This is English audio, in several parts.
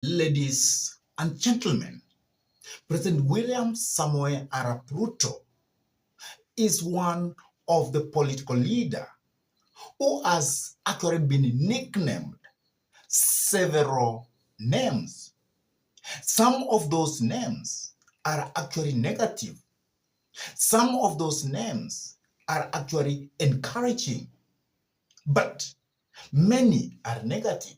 Ladies and gentlemen, President William Samoei Arap Ruto is one of the political leaders who has actually been nicknamed several names. Some of those names are actually negative. Some of those names are actually encouraging, but many are negative.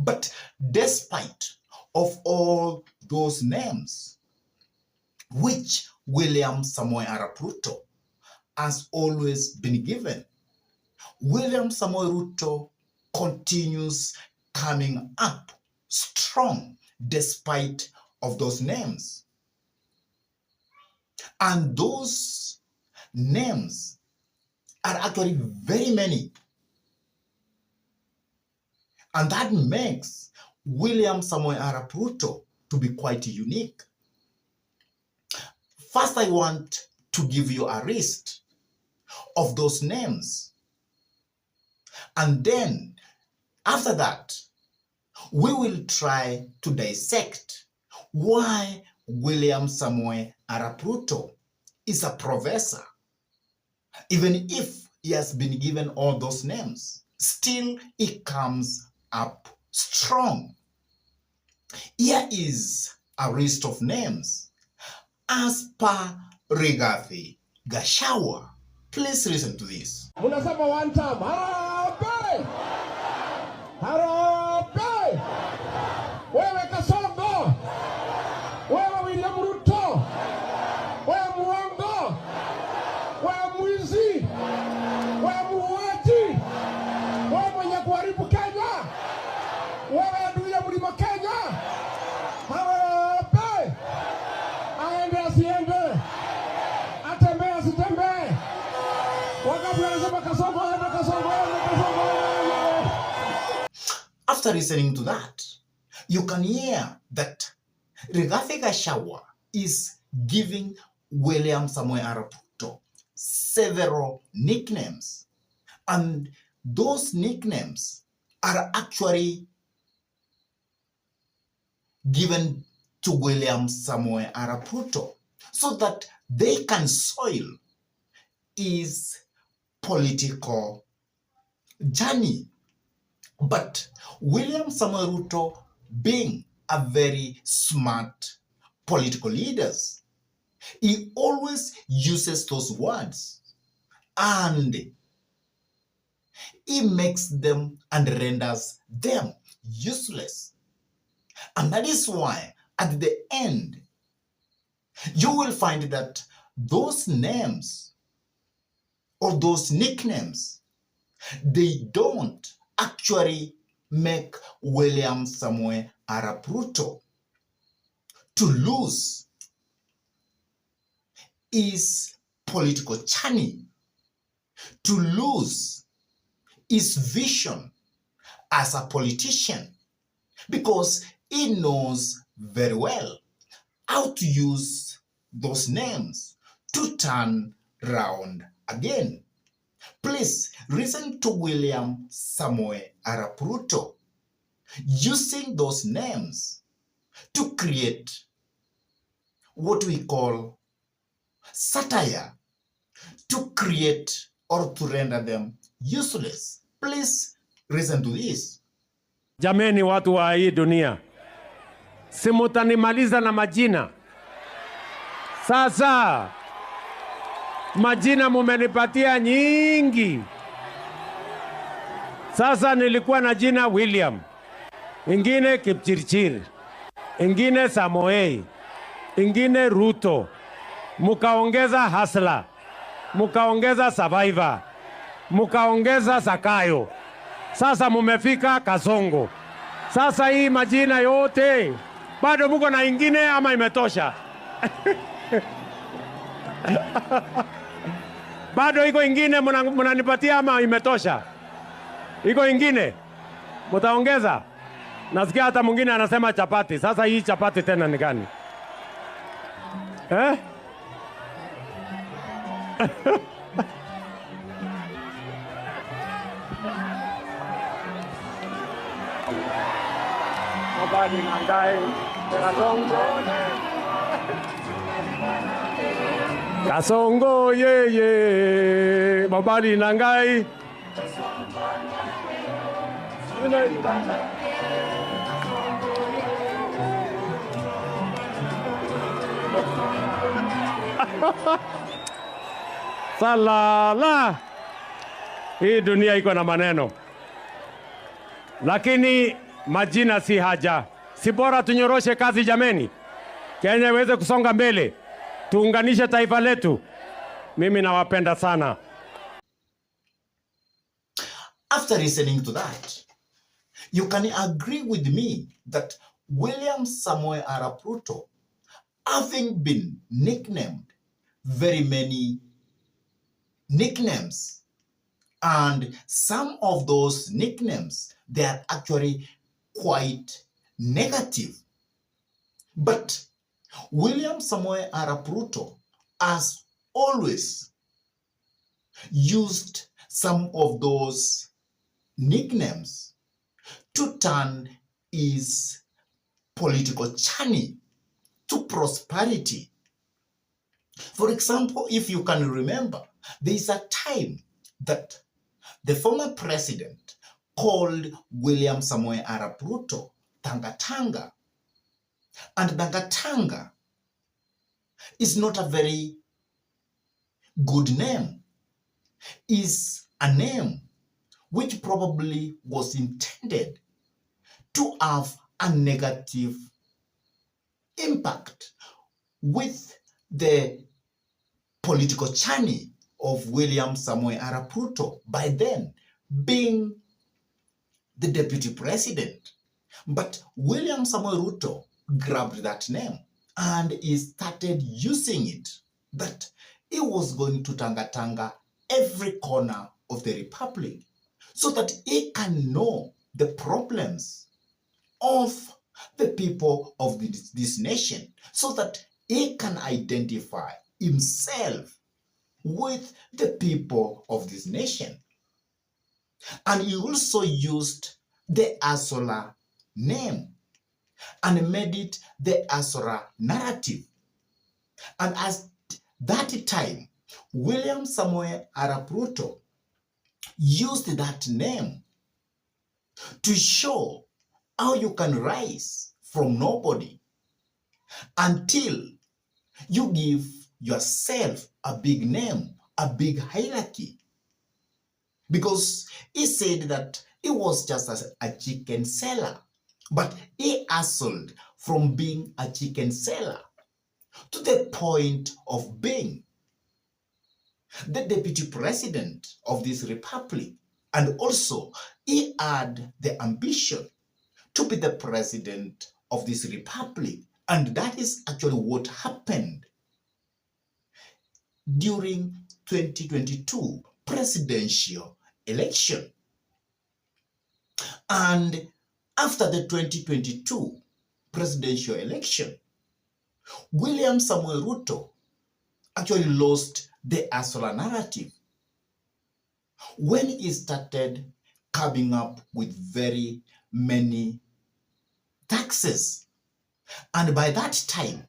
But despite of all those names, which William Samoei Arap Ruto has always been given, William Samoei Ruto continues coming up strong despite of those names. And those names are actually very many. And that makes William Samoei Arap Ruto to be quite unique. First, I want to give you a list of those names. And then, after that, we will try to dissect why William Samoei Arap Ruto is a professor. Even if he has been given all those names, still he comes up strong. Here is a list of names as per Rigathi Gachagua. Please listen to this. Munasema one time, Harambee! Harambee! Wewe Kasongo! Wewe William Ruto! Wewe muongo! Wewe mwizi! Wewe muuaji! Wewe mwenye kuharibu Kenya! Wewe adui ya mlima Kenya! Harambee! Aende asiende! Atembee asitembee! After listening to that, you can hear that Rigathi Gachagua is giving William Samoei Arap Ruto several nicknames. And those nicknames are actually given to William Samoei Arap Ruto so that they can soil his political journey. But William Samoei Ruto, being a very smart political leader, he always uses those words and he makes them and renders them useless. And that is why at the end, you will find that those names or those nicknames, they don't actually make William Samoei Arap Ruto to lose his political journey, to lose his vision as a politician, because he knows very well how to use those names to turn round again. Please listen to William Samoei Arap Ruto using those names to create what we call satire, to create or to render them useless. Please listen to this. Jameni watu wa hii dunia, simutanimaliza na majina. Sasa majina mumenipatia nyingi. Sasa nilikuwa na jina William, ingine Kipchirchir, ingine Samoei, ingine Ruto, mukaongeza Hasla, mukaongeza Survivor, mukaongeza Sakayo. Sasa mumefika Kasongo. Sasa hii majina yote bado muko na ingine ama imetosha? Bado iko ingine munanipatia ama imetosha? Iko ingine mutaongeza? Nasikia hata mwingine anasema chapati. Sasa hii chapati tena ni gani? Mobali Nangai, Kasongo. Kasongo ye, Mobali Nangai. Salala. Hii dunia iko na maneno, lakini majina si haja. Si bora tunyoroshe kazi jameni, Kenya iweze kusonga mbele, tuunganishe taifa letu. Mimi nawapenda sana. After listening to that, you can agree with me that William Samoei Arap Ruto, having been nicknamed very many nicknames, and some of those nicknames, they are actually quite negative. But William Samoei Arap Ruto has always used some of those nicknames to turn his political journey to prosperity. For example, if you can remember, there is a time that the former president called William Samoei Arap Ruto Tanga Tanga. And Tanga Tanga is not a very good name. It's a name which probably was intended to have a negative impact with the political journey of William Samoei Arap Ruto, by then being the deputy president. But William Samoei Ruto grabbed that name and he started using it, that he was going to Tanga every corner of the republic so that he can know the problems of the people of this nation, so that he can identify himself with the people of this nation. And he also used the Asola name and made it the Asora narrative. And at that time, William Samoei Arap Ruto used that name to show how you can rise from nobody until you give yourself a big name, a big hierarchy. Because he said that he was just a chicken seller, but he hustled from being a chicken seller to the point of being the deputy president of this republic. And also, he had the ambition to be the president of this republic. And that is actually what happened during 2022 presidential election. And after the 2022 presidential election, William Samoei Ruto actually lost the Asola narrative when he started coming up with very many taxes. And by that time,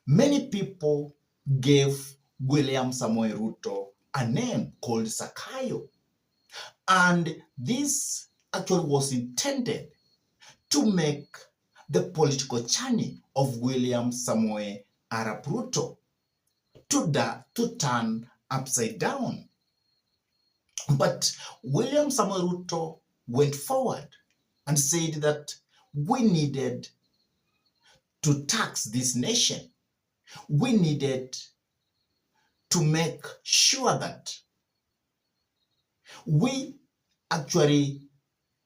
many people gave William Samoei Ruto a name called Sakayo. And this actually was intended to make the political journey of William Samoei Arap Ruto to turn upside down. But William Samoei Ruto went forward and said that we needed to tax this nation. We needed to make sure that we actually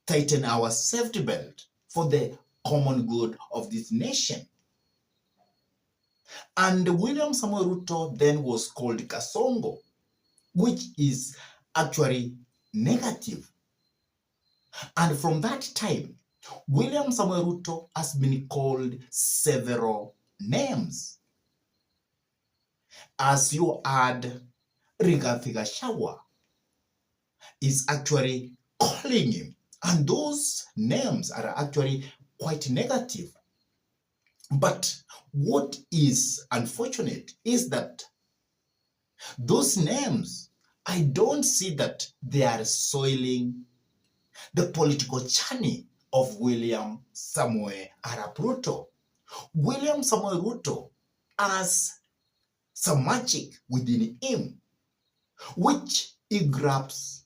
tighten our safety belt for the common good of this nation. And William Samoei Ruto then was called Kasongo, which is actually negative. And from that time, William Samoei Ruto has been called several names. As you heard, Rigathi Gachagua is actually calling him. And those names are actually quite negative. But what is unfortunate is that those names, I don't see that they are soiling the political journey of William Samoei Arap Ruto. William Samoei Ruto has some magic within him, which he grabs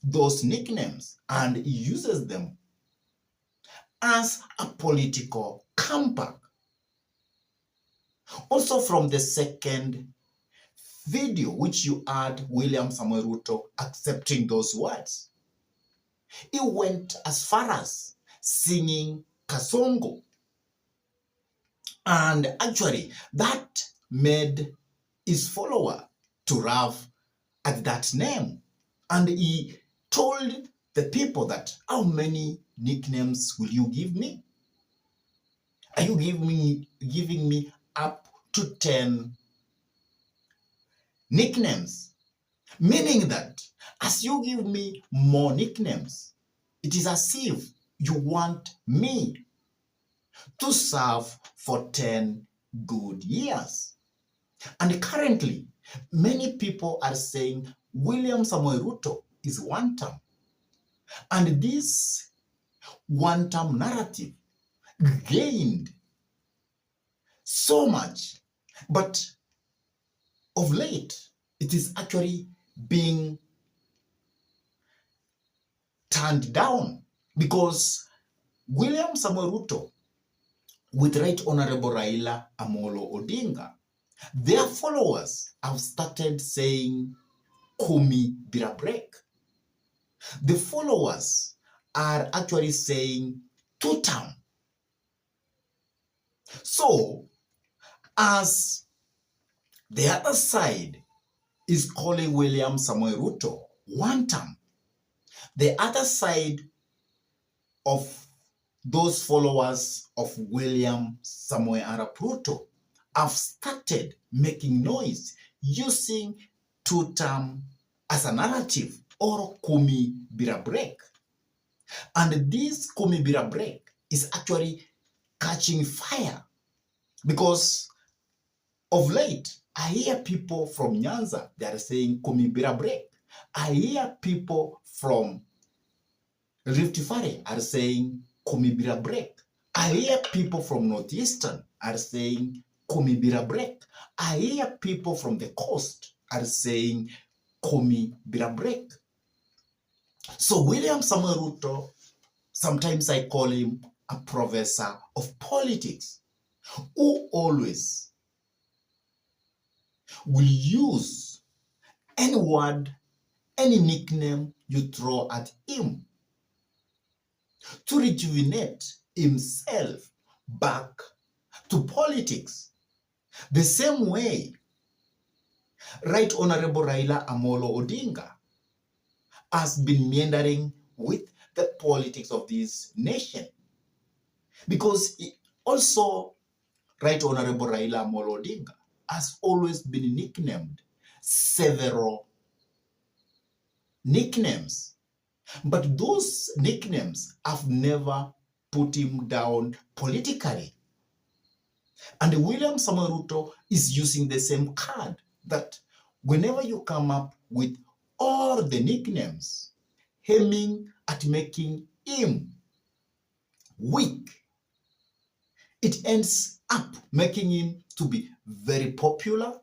those nicknames and he uses them as a political comeback. Also from the second video which you had William Samoei Ruto accepting those words, he went as far as singing Kasongo. And actually, that made his follower to laugh at that name. And he told the people that, how many nicknames will you give me? Are you giving me up to 10 nicknames? Meaning that as you give me more nicknames, it is as if you want me to serve for 10 good years. And currently, many people are saying William Samoei Ruto is one term. And this one term narrative gained so much. But of late, it is actually being turned down because William Samoei Ruto, with Right Honorable Raila Amolo Odinga, their followers have started saying Kumi Bila Break. The followers are actually saying two-term. So, as the other side is calling William Samoei Ruto one term, the other side of those followers of William Samoei Arap Ruto have started making noise using two-term as a narrative or Kumi Bila Break. And this Kumi Bila Break is actually catching fire because of late, I hear people from Nyanza, they are saying Kumi Bila Break. I hear people from Rift Valley are saying Kumi Bila Break. I hear people from Northeastern are saying Kumi Bila Break. I hear people from the coast are saying Kumi Bila Break. So William Samoei Ruto, sometimes I call him a professor of politics, who always will use any word, any nickname you throw at him to rejuvenate himself back to politics. The same way Right Honorable Raila Amolo Odinga has been meandering with the politics of this nation. Because also Right Honorable Raila Amolo Odinga has always been nicknamed several nicknames. But those nicknames have never put him down politically. And William Samoei Ruto is using the same card that whenever you come up with all the nicknames, aiming at making him weak, it ends up making him to be very popular.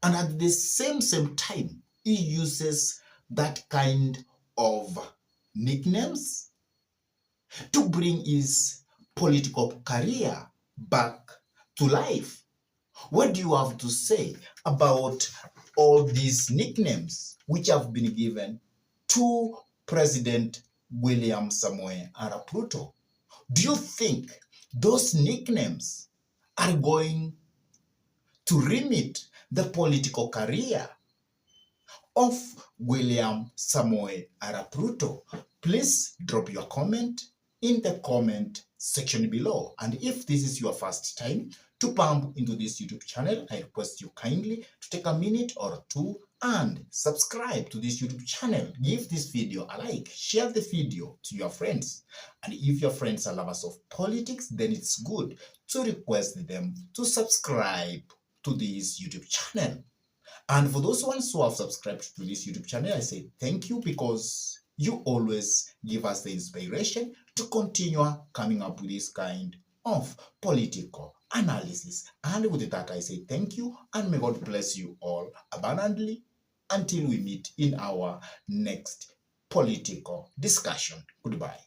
And at the same time, he uses that kind of nicknames to bring his political career back to life. What do you have to say about all these nicknames which have been given to President William Samoei Arap Ruto? Do you think those nicknames are going to limit the political career of William Samoei Arap Ruto? Please drop your comment in the comment section below. And if this is your first time to bump into this YouTube channel, I request you kindly to take a minute or two and subscribe to this YouTube channel. Give this video a like, share the video to your friends. And if your friends are lovers of politics, then it's good to request them to subscribe to this YouTube channel. And for those ones who have subscribed to this YouTube channel, I say thank you, because you always give us the inspiration to continue coming up with this kind of political analysis. And with that, I say thank you, and may God bless you all abundantly until we meet in our next political discussion. Goodbye.